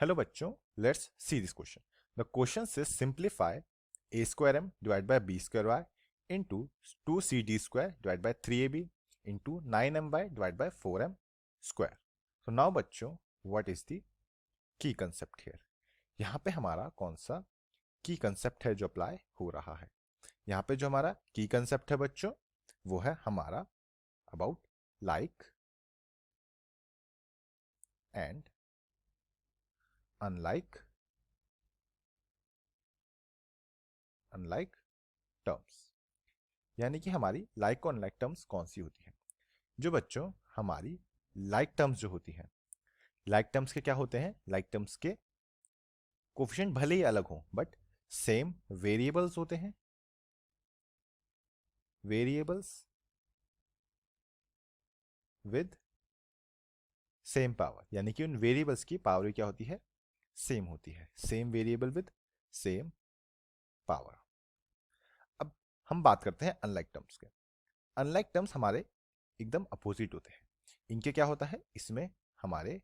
Hello बच्चों, let's see this question. The question says simplify a square m divided by b square y into 2cd square divided by 3ab into 9my divided by 4m square. So now बच्चों, what is the key concept here? यहाँ पे हमारा कौन सा की concept है जो apply हो रहा है? यहाँ पे जो हमारा की कंसेप्ट है बच्चों, वो है हमारा about like and unlike terms. यानी कि हमारी लाइक और अनलाइक टर्म्स कौन सी होती है? जो बच्चों हमारी लाइक टर्म्स जो होती हैं, लाइक टर्म्स के क्या होते हैं? लाइक टर्म्स के कोफिशिएंट भले ही अलग हों बट सेम वेरिएबल्स होते हैं। वेरिएबल्स विद सेम पावर, यानी कि उन वेरिएबल्स की पावर क्या होती है? सेम होती है। Same variable with same power. अब हम बात करते हैं अनलाइक टर्म्स के। अनलाइक टर्म्स हमारे एकदम अपोजिट होते हैं। इनके क्या होता है? इसमें हमारे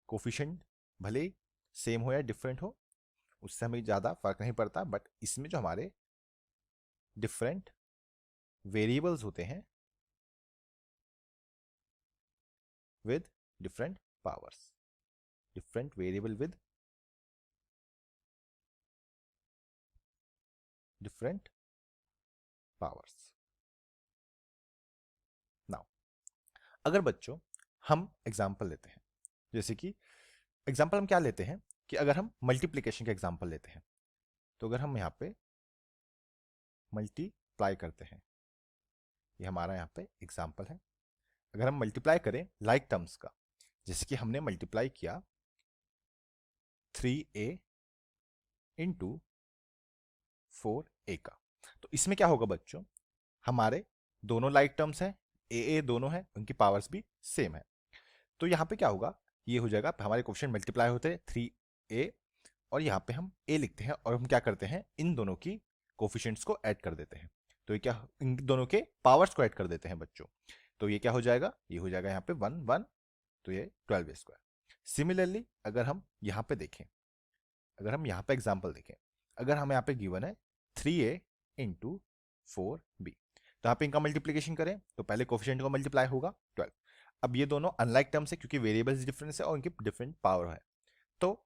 कोफिशिएंट भले सेम हो या डिफरेंट हो, उससे हमें ज़्यादा फर्क नहीं पड़ता, बट इसमें जो हमारे डिफरेंट वेरिएबल्स होते हैं with different powers, different variable with different powers. Now अगर बच्चों हम एग्जाम्पल लेते हैं, जैसे कि एग्जाम्पल हम क्या लेते हैं कि अगर हम मल्टीप्लिकेशन का एग्जाम्पल लेते हैं, तो अगर हम यहाँ पे मल्टीप्लाई करते हैं, ये हमारा यहाँ पे एग्जाम्पल है। अगर हम मल्टीप्लाई करें लाइक टर्म्स का, जैसे कि हमने मल्टीप्लाई किया 3a इंटू 4a का, तो इसमें क्या होगा बच्चों? हमारे दोनों लाइक टर्म्स हैं, ए दोनों हैं, उनकी पावर्स भी सेम है। तो यहाँ पे क्या होगा? ये हो जाएगा, हमारे क्वेश्चन मल्टीप्लाई होते हैं 3a और यहाँ पे हम a लिखते हैं और हम क्या करते हैं? इन दोनों की कोफिशिएंट्स को ऐड कर देते हैं। तो ये क्या, इन दोनों के पावर्स को ऐड कर देते हैं बच्चों। तो ये क्या हो जाएगा? ये हो जाएगा यहाँ पे 1 1, तो ये 12a स्क्वायर। सिमिलरली अगर हम यहाँ पे देखें, अगर हम यहाँ पे एग्जाम्पल देखें, अगर हम यहाँ पे गिवन है 3a इंटू 4b, तो यहाँ पे इनका मल्टीप्लीकेशन करें तो पहले कोफिशिएंट को मल्टीप्लाई होगा 12। अब ये दोनों अनलाइक टर्म्स है क्योंकि वेरिएबल्स डिफरेंस है और इनकी डिफरेंट पावर है। तो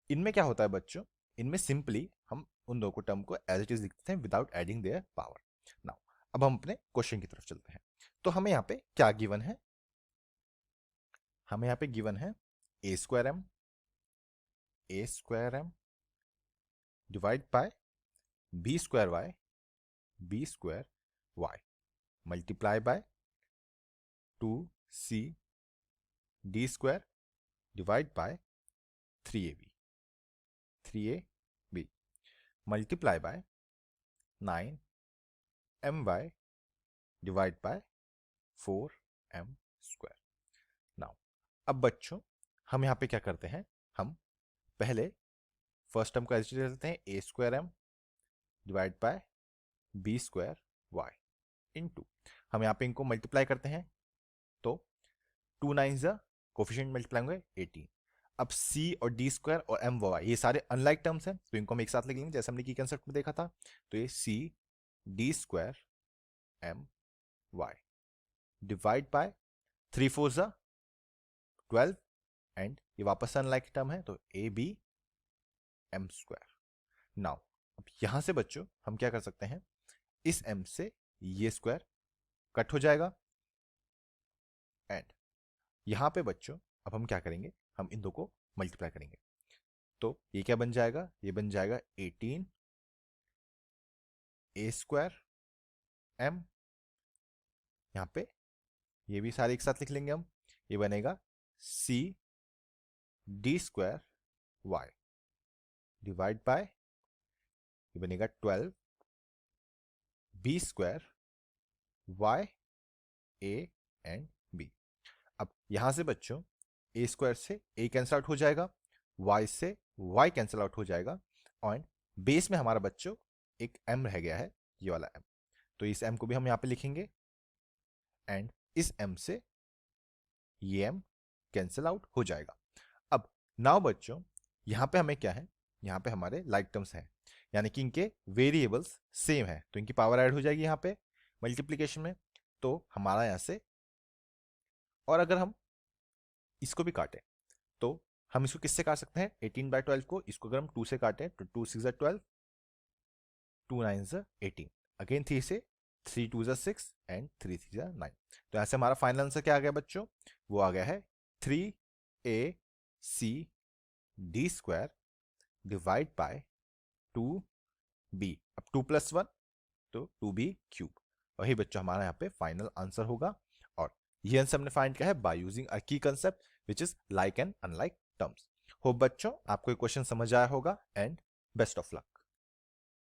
इनमें क्या होता है बच्चों? इनमें सिंपली हम उन दो को टर्म को एज इट इज लिखते हैं without adding their power. Now अब हम अपने क्वेश्चन की तरफ चलते हैं। तो हमें यहाँ पे क्या गिवन है? हमें यहाँ पे गिवन है A square M divide by B square Y multiply by 2c D square divide by 3ab multiply by 9my divide by 4m square. Now अब बच्चों हम यहाँ पे क्या करते हैं? हम पहले फर्स्ट टर्म को एज लेते हैं A square M divide by B square Y into, हम यहाँ पे इनको मल्टीप्लाई करते हैं तो 2 9 ज़ा कोफिशिएंट मल्टीप्लाई होंगे 18। अब c और डी स्क्वायर और एम वाई ये सारे अनलाइक टर्म्स हैं, तो इनको हम एक साथ लिख लेंगे जैसे हमने की कंसेप्ट में देखा था। तो ये c D square M Y divide by 3 4 ज़ा 12 एंड ये वापस अनलाइक टर्म है तो A B M square. Now अब यहां से बच्चों हम क्या कर सकते हैं? इस m से ये स्क्वायर कट हो जाएगा एंड यहां पे बच्चों अब हम क्या करेंगे? हम इन दो को मल्टीप्लाई करेंगे तो ये क्या बन जाएगा? ये बन जाएगा 18 ए स्क्वायर एम, यहां पे ये भी सारे एक साथ लिख लेंगे हम, ये बनेगा c D square Y divide by, ये बनेगा 12 B square Y A and B. अब यहां से बच्चों ए स्क्वायर से ए कैंसिल आउट हो जाएगा, वाई से वाई कैंसिल आउट हो जाएगा और बेस में हमारा बच्चों एक m रह गया है, ये वाला m। तो इस m को भी हम यहाँ पे लिखेंगे एंड इस m से ये m कैंसिल आउट हो जाएगा। अब नाउ बच्चों यहाँ पे हमें क्या है, यहाँ पे हमारे लाइक टर्म्स हैं, यानी कि इनके वेरिएबल्स सेम है, तो इनकी पावर ऐड हो जाएगी यहाँ पे मल्टीप्लीकेशन में, तो हमारा यहाँ से, और अगर हम इसको भी काटें तो हम इसको किससे काट सकते हैं, 18/12 को, इसको अगर हम 2 से काटें तो 2 6 12, 2 9 18, अगेन 3 से, 3 2 6 एंड 3 3 9। तो यहाँ से हमारा फाइनल आंसर क्या आ गया बच्चों, वो आ गया है 3AC/D² डिवाइड बाय 2B। अब 2 + 1 तो 2B³। वही बच्चों हमारा यहाँ पे फाइनल आंसर होगा। और ये आंसर हमने फाइंड किया है बाय यूजिंग अ की concept which is like and unlike terms. Hope बच्चों आपको ये क्वेश्चन समझ आया होगा एंड बेस्ट ऑफ लक।